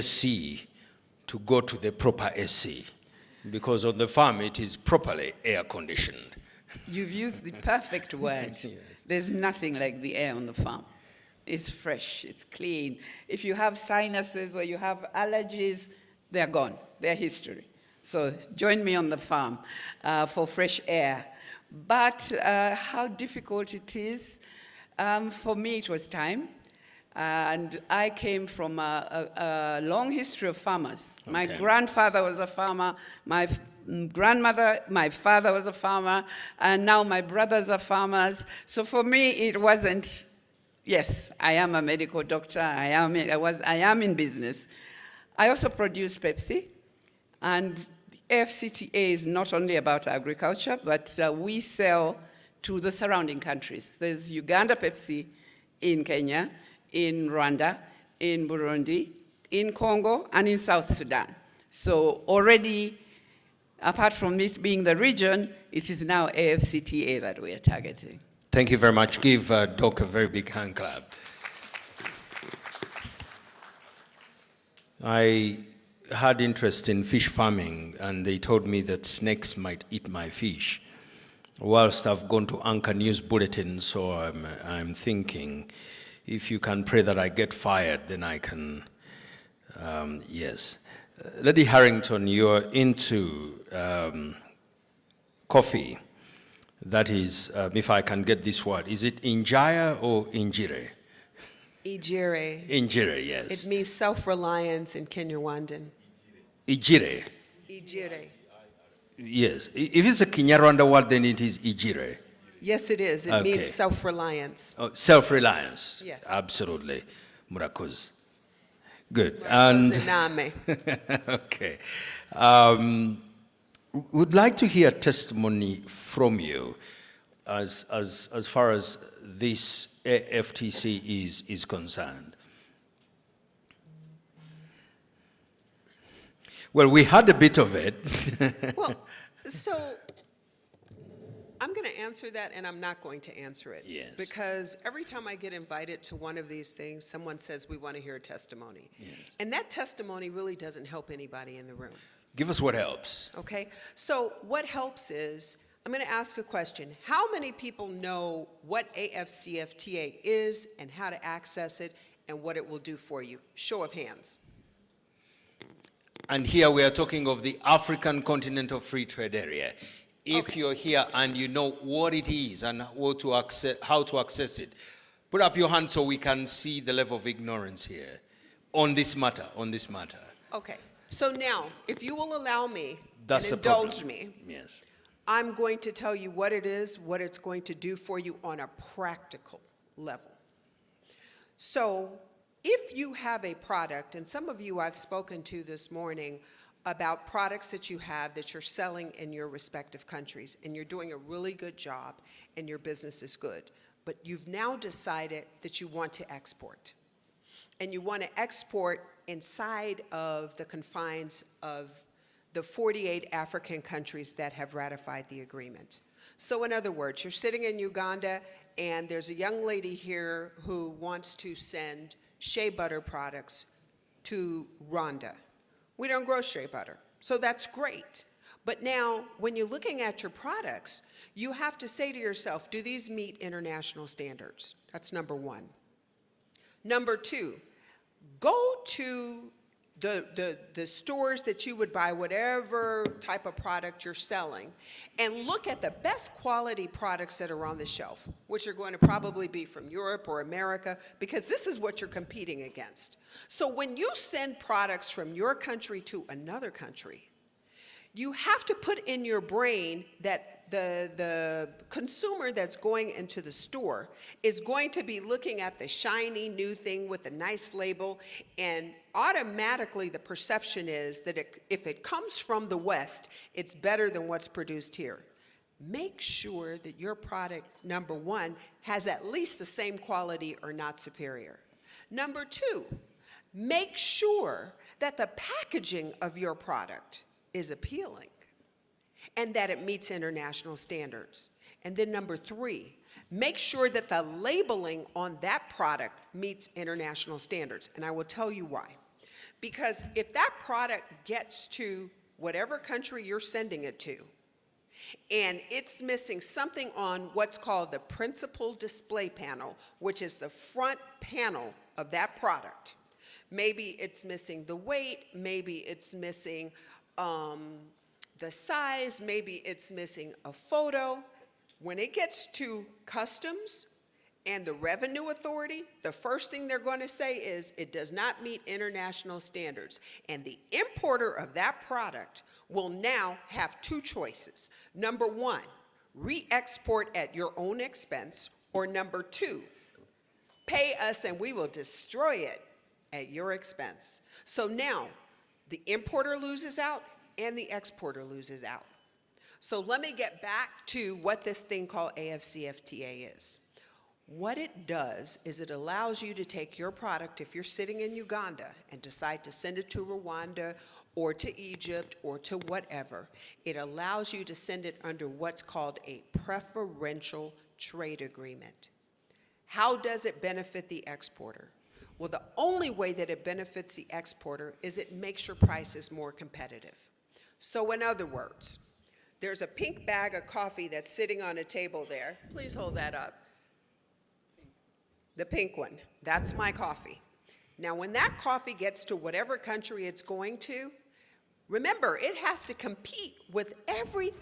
SC to go to the proper SC, because on the farm it is properly air conditioned. You've used the perfect word. Yes. There's nothing like the air on the farm. It's fresh, it's clean. If you have sinuses or you have allergies, they're gone, they're history. So join me on the farm for fresh air. But how difficult it is, for me it was time. And I came from a long history of farmers. Okay. My grandfather was a farmer, my grandmother, my father was a farmer, and now my brothers are farmers. So for me, it wasn't, yes, I am a medical doctor, I am in business. I also produce Pepsi, and AFCTA is not only about agriculture, but we sell to the surrounding countries. There's Uganda Pepsi in Kenya, in Rwanda, in Burundi, in Congo, and in South Sudan. So already, apart from this being the region, it is now AFCTA that we are targeting. Thank you very much. Give Doc a very big hand clap. I had interest in fish farming, and they told me that snakes might eat my fish. Whilst I've gone to Anchor News Bulletin, so I'm thinking, if you can pray that I get fired, then I can, yes. Lady Harrington, you're into coffee. That is, if I can get this word, is it Injaya or Injire? Ijire. Injire, yes. It means self-reliance in Kinyarwandan. Ijire. Ijire. Yes. If it's a Kinyarwanda word, then it is Ijire. Yes, it is. It Okay. means self-reliance. Oh, self-reliance. Yes. Absolutely. Murakuz. Good. Ziname. Okay. Would like to hear testimony from you as far as this AFTC is concerned. Well, we had a bit of it. Well, so I'm going to answer that, and I'm not going to answer it. Yes. Because every time I get invited to one of these things, someone says, we want to hear a testimony. Yes. And that testimony really doesn't help anybody in the room. Give us what helps. Okay? So what helps is, I'm going to ask a question. How many people know what AFCFTA is and how to access it and what it will do for you? Show of hands. And here we are talking of the African Continental Free Trade Area. If you're here and you know what it is and how to access it, put up your hand so we can see the level of ignorance here on this matter. Okay. So now, if you will allow me That's and the problem. indulge me, Yes. I'm going to tell you what it is, what it's going to do for you on a practical level. So if you have a product, and some of you I've spoken to this morning about products that you have that you're selling in your respective countries, and you're doing a really good job, and your business is good, but you've now decided that you want to export. And you want to export inside of the confines of the 48 African countries that have ratified the agreement. So in other words, you're sitting in Uganda, and there's a young lady here who wants to send shea butter products to Rwanda. We don't grow shea butter, so that's great. But now, when you're looking at your products, you have to say to yourself, do these meet international standards? That's number one. Number two, go to the stores that you would buy whatever type of product you're selling and look at the best quality products that are on the shelf, which are going to probably be from Europe or America, because this is what you're competing against. So when you send products from your country to another country, you have to put in your brain that the consumer that's going into the store is going to be looking at the shiny new thing with a nice label, and automatically the perception is that if it comes from the West, it's better than what's produced here. Make sure that your product, number one, has at least the same quality or not superior. Number two, make sure that the packaging of your product is appealing and that it meets international standards. And then number three, make sure that the labeling on that product meets international standards. And I will tell you why. Because if that product gets to whatever country you're sending it to, and it's missing something on what's called the principal display panel, which is the front panel of that product. Maybe it's missing the weight, maybe it's missing the size, maybe it's missing a photo. When it gets to customs and the revenue authority, the first thing they're going to say is it does not meet international standards. And the importer of that product will now have two choices. Number one, re-export at your own expense, or number two, pay us and we will destroy it at your expense. So now the importer loses out and the exporter loses out. So let me get back to what this thing called AFCFTA is. What it does is it allows you to take your product, if you're sitting in Uganda and decide to send it to Rwanda or to Egypt or to whatever, it allows you to send it under what's called a preferential trade agreement. How does it benefit the exporter? Well, the only way that it benefits the exporter is it makes your prices more competitive. So in other words, there's a pink bag of coffee that's sitting on a table there. Please hold that up. The pink one, that's my coffee. Now, when that coffee gets to whatever country it's going to, remember, it has to compete with everything